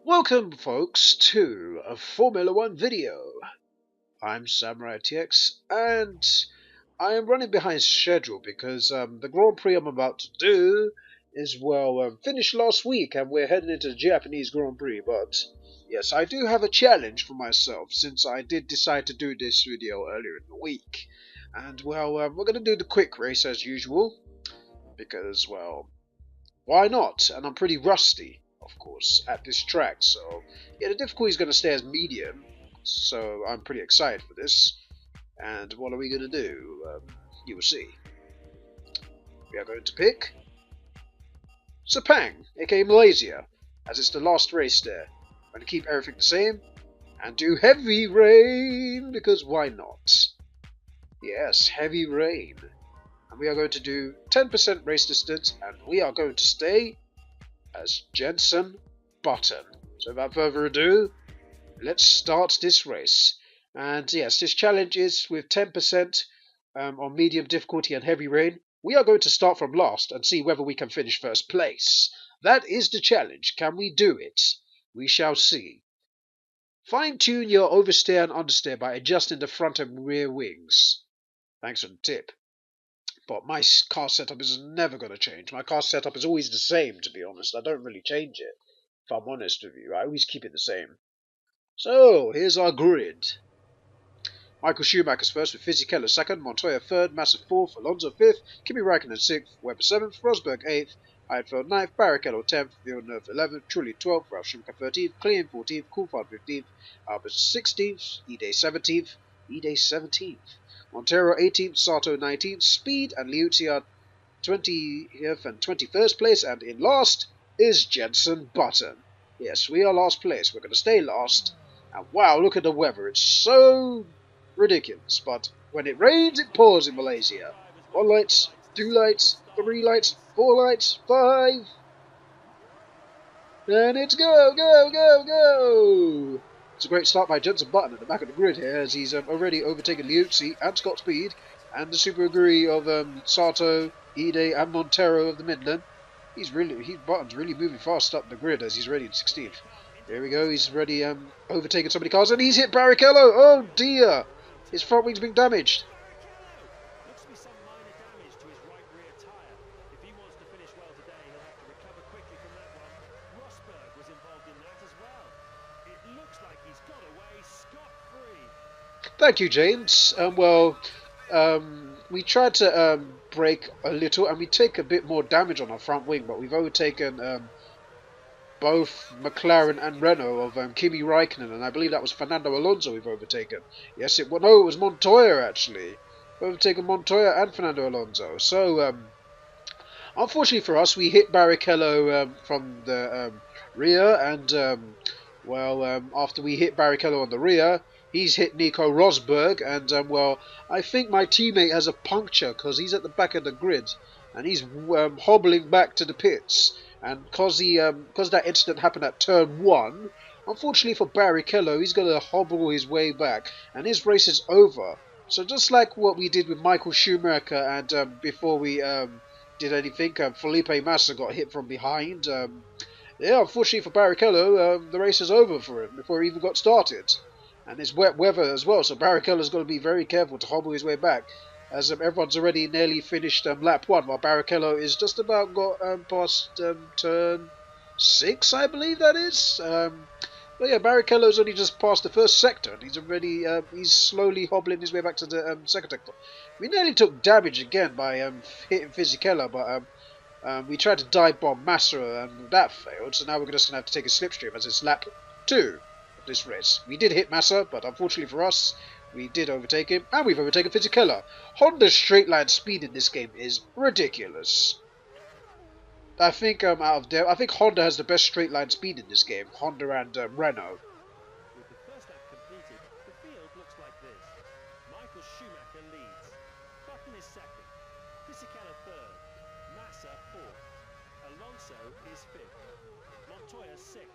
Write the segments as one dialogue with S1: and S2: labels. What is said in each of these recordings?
S1: Welcome, folks, to a Formula One video. I'm SamuraiT-X, and I am running behind schedule because the Grand Prix I'm about to do is, finished last week, and we're heading into the Japanese Grand Prix. But yes, I do have a challenge for myself since I did decide to do this video earlier in the week. And, we're going to do the quick race as usual because, why not? And I'm pretty rusty, of course, at this track, so yeah, the difficulty is going to stay as medium, so I'm pretty excited for this. And what are we going to do? You will see. We are going to pick Sepang, aka Malaysia, as it's the last race there. I'm going to keep everything the same and do heavy rain, because why not? Yes, heavy rain. And we are going to do 10% race distance, and we are going to stay as Jenson Button. So without further ado, let's start this race. And yes, this challenge is with 10% on medium difficulty and heavy rain. We are going to start from last and see whether we can finish first place. That is the challenge. Can we do it? We shall see. Fine-tune your oversteer and understeer by adjusting the front and rear wings. Thanks for the tip. But my car setup is never going to change. My car setup is always the same, to be honest. I don't really change it, if I'm honest with you. I always keep it the same. So, here's our grid. Michael Schumacher's first with Fisichella second, Montoya third, Massa fourth, Alonso fifth, Kimi Räikkönen sixth, Webber seventh, Rosberg eighth, Heidfeld ninth, Barrichello 10th, Villeneuve 11th, Trulli 12th, Ralf Schumacher 13th, Klein 14th, Coulthard 15th, Albert 16th, Ide 17th. Montero 18th, Sato 19th, Speed and Liuzzi are 20th and 21st place, and in last is Jenson Button. Yes, we are last place. We're going to stay last. And wow, look at the weather. It's so ridiculous. But when it rains, it pours in Malaysia. 1 light, 2 lights, 3 lights, 4 lights, 5. And it's go, go, go, go! It's a great start by Jenson Button at the back of the grid here, as he's already overtaken Liuzzi and Scott Speed, and the super agree of Sato, Ide, and Montero of the Midland. Button's really moving fast up the grid as he's ready in 16th. Here we go, he's already overtaken so many cars, and he's hit Barrichello! Oh dear! His front wing's been damaged. Thank you, James. We tried to brake a little, and we take a bit more damage on our front wing, but we've overtaken both McLaren and Renault of Kimi Räikkönen, and I believe that was Fernando Alonso we've overtaken. Yes, it was Montoya, actually. We've overtaken Montoya and Fernando Alonso. So, unfortunately for us, we hit Barrichello from the rear, and, after we hit Barrichello on the rear, he's hit Nico Rosberg, and, I think my teammate has a puncture because he's at the back of the grid, and he's hobbling back to the pits. And because that incident happened at turn 1, unfortunately for Barrichello, he's going to hobble his way back, and his race is over. So just like what we did with Michael Schumacher, and before we did anything, Felipe Massa got hit from behind. Unfortunately for Barrichello, the race is over for him before he even got started. And it's wet weather as well, so Barrichello's got to be very careful to hobble his way back, as everyone's already nearly finished lap 1, while Barrichello is just about got past turn 6, I believe that is. But yeah, Barrichello's only just passed the first sector, and he's already he's slowly hobbling his way back to the second sector. We nearly took damage again by hitting Fisichella, but we tried to dive bomb Massa, and that failed. So now we're just going to have to take a slipstream, as it's lap 2. This race. We did hit Massa, but unfortunately for us, we did overtake him, and we've overtaken Fisichella. Honda's straight line speed in this game is ridiculous. I think I think Honda has the best straight line speed in this game. Honda and Renault.
S2: With the first lap completed, the field looks like this. Michael Schumacher leads. Button is second. Fisichella third. Massa fourth. Alonso is fifth. Montoya sixth.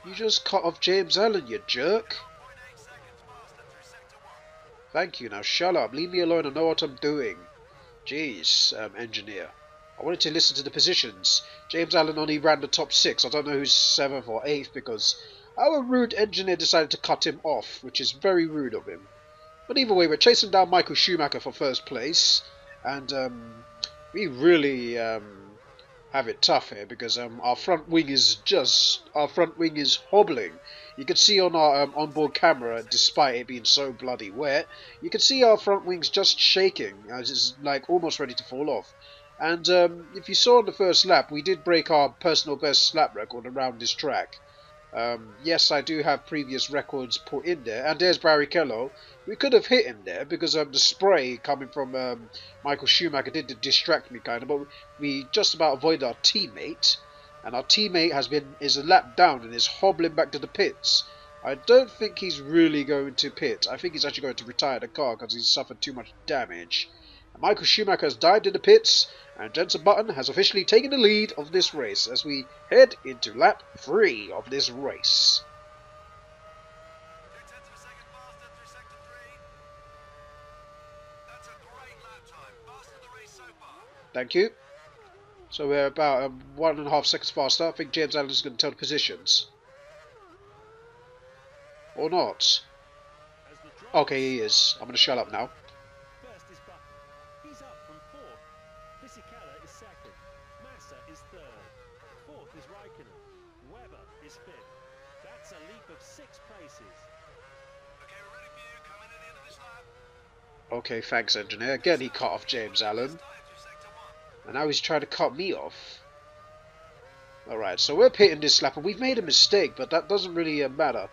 S1: You just cut off James Allen, you jerk. Thank you, now shut up. Leave me alone, I know what I'm doing. Jeez, engineer. I wanted to listen to the positions. James Allen only ran the top 6. I don't know who's 7th or 8th because our rude engineer decided to cut him off, which is very rude of him. But either way, we're chasing down Michael Schumacher for first place, and we really have it tough here because our front wing is hobbling. You can see on our onboard camera, despite it being so bloody wet, you can see our front wing's just shaking as it's like almost ready to fall off. And if you saw on the first lap, we did break our personal best lap record around this track. Yes, I do have previous records put in there, and there's Barrichello. We could have hit him there because the spray coming from Michael Schumacher did distract me kind of, but we just about avoided our teammate, and our teammate is a lap down and is hobbling back to the pits. I don't think he's really going to pit. I think he's actually going to retire the car because he's suffered too much damage. And Michael Schumacher has dived in the pits, and Jenson Button has officially taken the lead of this race as we head into lap 3 of this race. Thank you. So we're about 1.5 seconds faster. I think James Allen is going to tell the positions. Or not. Okay, he is. I'm going to shut up now.
S2: First is Button. He's up from 4th. Fisichella is 2nd. Massa is 3rd. 4th is Raikkonen. Webber is 5th. That's a leap of 6 places. Okay, we're ready for you. Coming in the end of this lap.
S1: Okay, thanks, engineer. Again, he cut off James Allen. And now he's trying to cut me off. Alright, so we're pitting this lap, and we've made a mistake, but that doesn't really matter.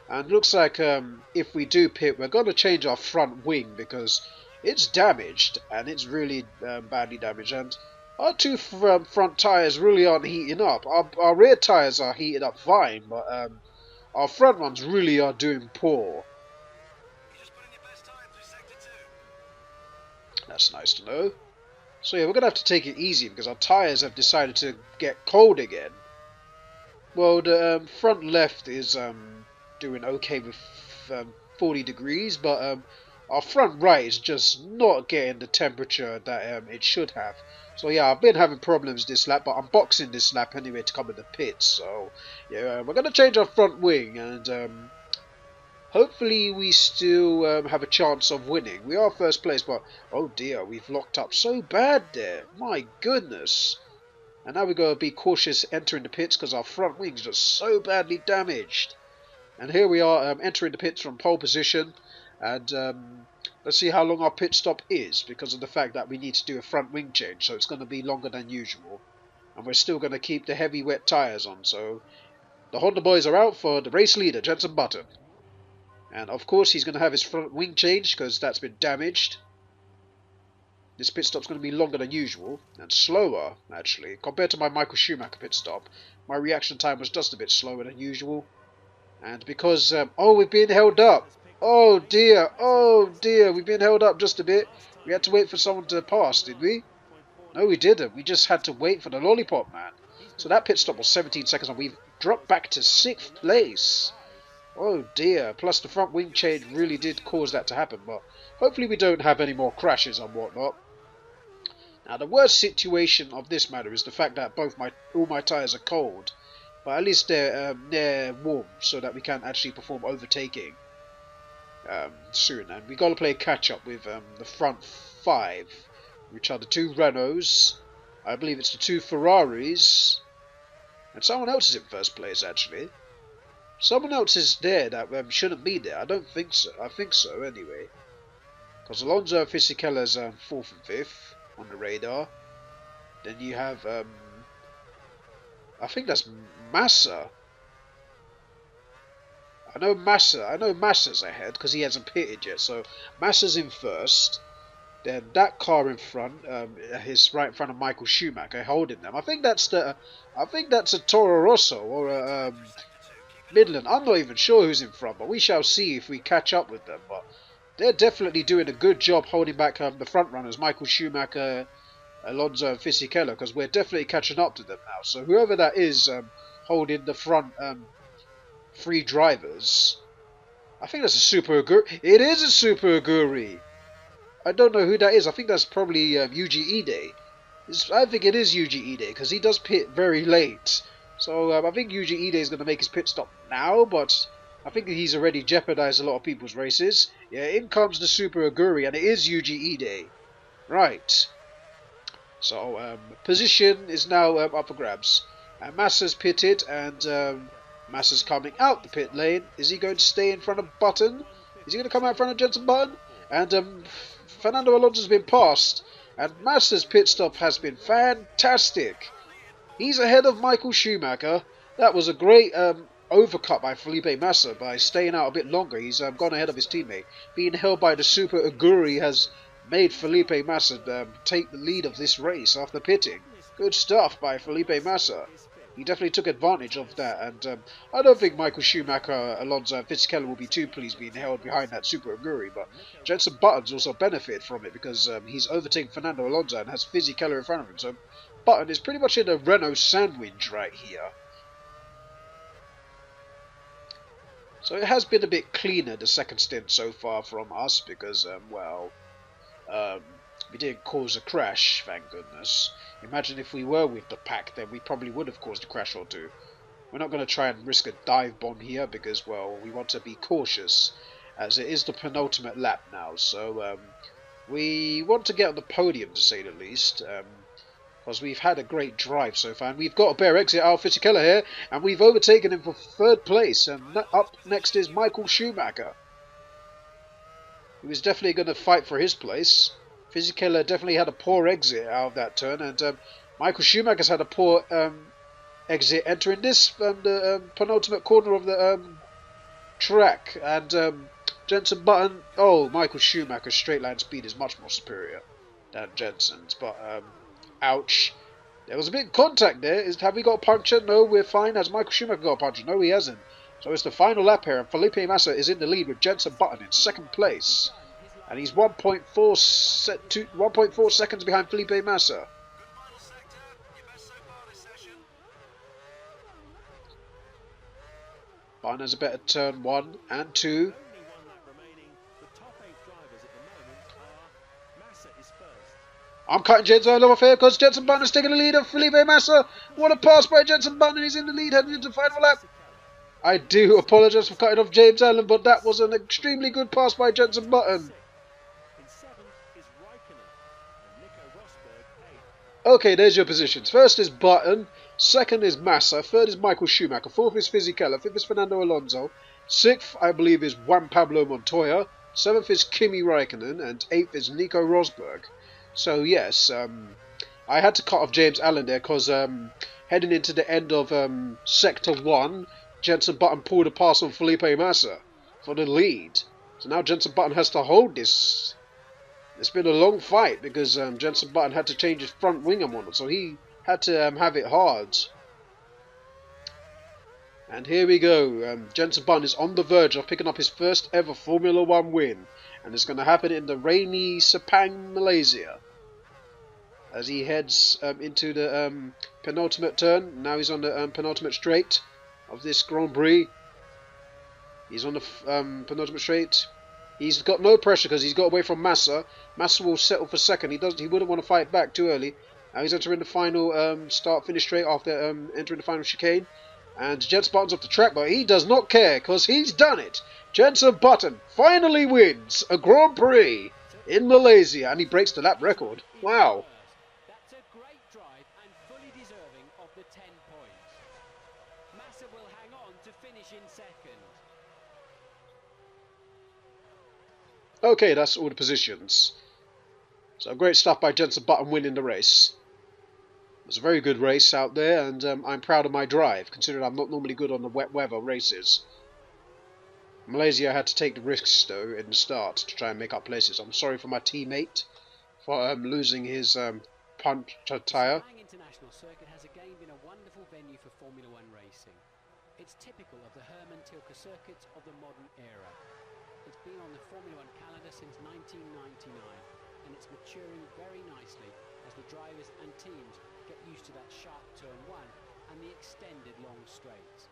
S1: And looks like if we do pit, we're going to change our front wing because it's damaged, and it's really badly damaged. And our two front tyres really aren't heating up. Our rear tyres are heated up fine, but our front ones really are doing poor. That's nice to know. So yeah, we're going to have to take it easy because our tyres have decided to get cold again. Well, the front left is doing okay with 40 degrees, but our front right is just not getting the temperature that it should have. So yeah, I've been having problems this lap, but I'm boxing this lap anyway to come in the pits. So yeah, we're going to change our front wing, and hopefully we still have a chance of winning. We are first place, but oh dear, we've locked up so bad there. My goodness. And now we've got to be cautious entering the pits because our front wing's just so badly damaged. And here we are entering the pits from pole position. And let's see how long our pit stop is because of the fact that we need to do a front wing change. So it's going to be longer than usual. And we're still going to keep the heavy wet tyres on. So the Honda boys are out for the race leader, Jenson Button. And of course he's going to have his front wing changed because that's been damaged. This pit stop's going to be longer than usual and slower actually compared to my Michael Schumacher pit stop. My reaction time was just a bit slower than usual. And because oh, we've been held up. Oh dear, we've been held up just a bit. We had to wait for someone to pass, did we? No, we didn't. We just had to wait for the lollipop man. So that pit stop was 17 seconds and we've dropped back to 6th place. Oh dear, plus the front wing change really did cause that to happen, but hopefully we don't have any more crashes and whatnot. Now the worst situation of this matter is the fact that all my tyres are cold, but at least they're warm so that we can actually perform overtaking soon. And we got to play catch up with the front 5, which are the 2 Renaults, I believe it's the 2 Ferraris, and someone else is in first place actually. Someone else is there that shouldn't be there. I don't think so. I think so anyway. Because Alonso Fisichella's 4th and 5th on the radar. Then you have, I think that's Massa. I know Massa's ahead because he hasn't pitted yet. So Massa's in first. Then that car in front, is right in front of Michael Schumacher holding them. I think that's a Toro Rosso or a Midland. I'm not even sure who's in front, but we shall see if we catch up with them. But they're definitely doing a good job holding back the front runners, Michael Schumacher, Alonso and Fisichella, because we're definitely catching up to them now. So whoever that is holding the front 3 drivers, I think that's a Super Aguri. It is a Super Aguri. I don't know who that is. I think that's probably Yuji Ide. I think it is Yuji Ide, because he does pit very late. So I think Yuji Ide is going to make his pit stop now, but I think he's already jeopardized a lot of people's races. Yeah, in comes the Super Aguri, and it is Yuji Ide. Right. So position is now up for grabs. Massa's pitted, and Massa's coming out the pit lane. Is he going to stay in front of Button? Is he going to come out in front of Jenson Button? And Fernando Alonso's been passed. And Massa's pit stop has been fantastic. He's ahead of Michael Schumacher. That was a great overcut by Felipe Massa by staying out a bit longer. He's gone ahead of his teammate. Being held by the Super Aguri has made Felipe Massa take the lead of this race after pitting. Good stuff by Felipe Massa. He definitely took advantage of that, and I don't think Michael Schumacher, Alonso and Fisichella will be too pleased being held behind that Super Aguri, but Jenson Button's also benefit from it because he's overtaken Fernando Alonso and has Fisichella in front of him, so Button is pretty much in a Renault sandwich right here. So it has been a bit cleaner the second stint so far from us because, we didn't cause a crash, thank goodness. Imagine if we were with the pack, then we probably would have caused a crash or two. We're not going to try and risk a dive bomb here because, well, we want to be cautious, as it is the penultimate lap now. So we want to get on the podium, to say the least, because we've had a great drive so far. And we've got a bare exit out of Fisichella here, and we've overtaken him for third place. And up next is Michael Schumacher, who is definitely going to fight for his place. Fisichella definitely had a poor exit out of that turn, and Michael Schumacher's had a poor exit entering this the penultimate corner of the track. And Jenson Button, Michael Schumacher's straight line speed is much more superior than Jenson's, but ouch. There was a bit of contact there. Have we got a puncture? No, we're fine. Has Michael Schumacher got a puncture? No, he hasn't. So it's the final lap here, and Felipe Massa is in the lead with Jenson Button in second place. And he's 1.4 seconds behind Felipe Massa. Button has a better turn 1 and 2. I'm cutting Jenson off here because Jenson Button is taking the lead of Felipe Massa. What a pass by Jenson Button. He's in the lead heading into the final lap. I do apologise for cutting off James Allen, but that was an extremely good pass by Jenson Button. Okay, there's your positions. First is Button, second is Massa, third is Michael Schumacher, fourth is Fisichella, fifth is Fernando Alonso, sixth, I believe, is Juan Pablo Montoya, seventh is Kimi Raikkonen, and eighth is Nico Rosberg. So yes, I had to cut off James Allen there because heading into the end of Sector 1, Jenson Button pulled a pass on Felipe Massa for the lead. So now Jenson Button has to hold this. It's been a long fight because Jenson Button had to change his front wing and whatnot, so he had to have it hard. And here we go. Jenson Button is on the verge of picking up his first ever Formula 1 win, and it's going to happen in the rainy Sepang, Malaysia. As he heads into the penultimate turn. Now he's on the penultimate straight of this Grand Prix. He's on the penultimate straight. He's got no pressure because he's got away from Massa. Massa will settle for second. He wouldn't want to fight back too early. Now he's entering the final start-finish straight after entering the final chicane. And Jenson Button's off the track, but he does not care because he's done it. Jenson Button finally wins a Grand Prix in Malaysia, and he breaks the lap record. Wow.
S2: That's a great drive and fully deserving of the 10 points. Massa will hang on to finish in second.
S1: Okay, that's all the positions. So great stuff by Jenson Button winning the race. It was a very good race out there, and I'm proud of my drive, considering I'm not normally good on the wet weather races. Malaysia had to take the risks, though, in the start to try and make up places. I'm sorry for my teammate for losing his puncture tyre.
S2: The International Circuit has again been a wonderful venue for Formula 1 racing. It's typical of the Herman Tilke circuits of the modern era. It's been on the Formula 1 calendar since 1999, and it's maturing very nicely as the drivers and teams get used to that sharp turn 1 and the extended long straights.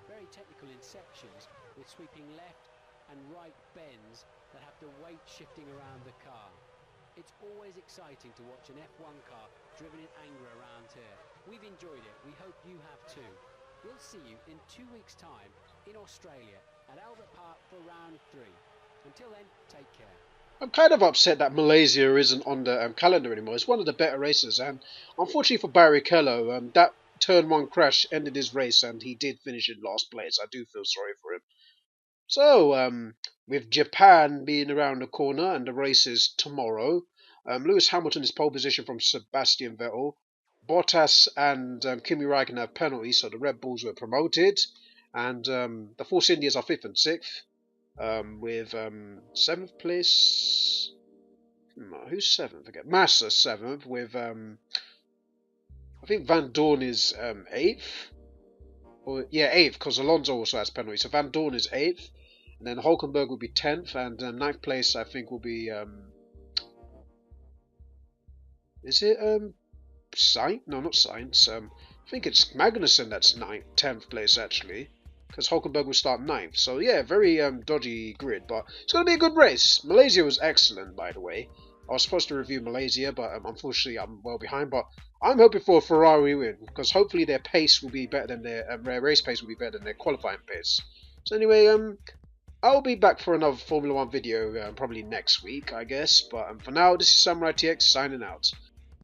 S2: Very technical in sections with sweeping left and right bends that have the weight shifting around the car. It's always exciting to watch an F1 car
S3: driven in anger around here. We've enjoyed it. We hope you have too. We'll see you in 2 weeks' time in Australia at Albert Park for round 3. Until then, take care.
S1: I'm kind of upset that Malaysia isn't on the calendar anymore. It's one of the better races, and unfortunately for Barrichello, that turn 1 crash ended his race, and he did finish in last place. I do feel sorry for him. So, with Japan being around the corner and the race is tomorrow, Lewis Hamilton is pole position from Sebastian Vettel. Bottas and Kimi Raikkonen have penalties, so the Red Bulls were promoted, and the Force Indians are 5th and 6th. With 7th place. Who's 7th again? Massa 7th. With I think Van Dorn is 8th. Or yeah, 8th, because Alonso also has penalties. So Van Dorn is 8th, and then Hulkenberg will be 10th, and 9th place I think will be is it Sainz? No, not Sainz. I think it's Magnussen that's 10th place actually, because Hulkenberg will start 9th. So yeah, very dodgy grid, but it's going to be a good race. Malaysia was excellent, by the way. I was supposed to review Malaysia, but unfortunately I'm well behind. But I'm hoping for a Ferrari win, because hopefully their pace will be better than their race pace will be better than their qualifying pace. So anyway, I'll be back for another Formula 1 video probably next week, I guess. But for now, this is SamuraiT-X signing out.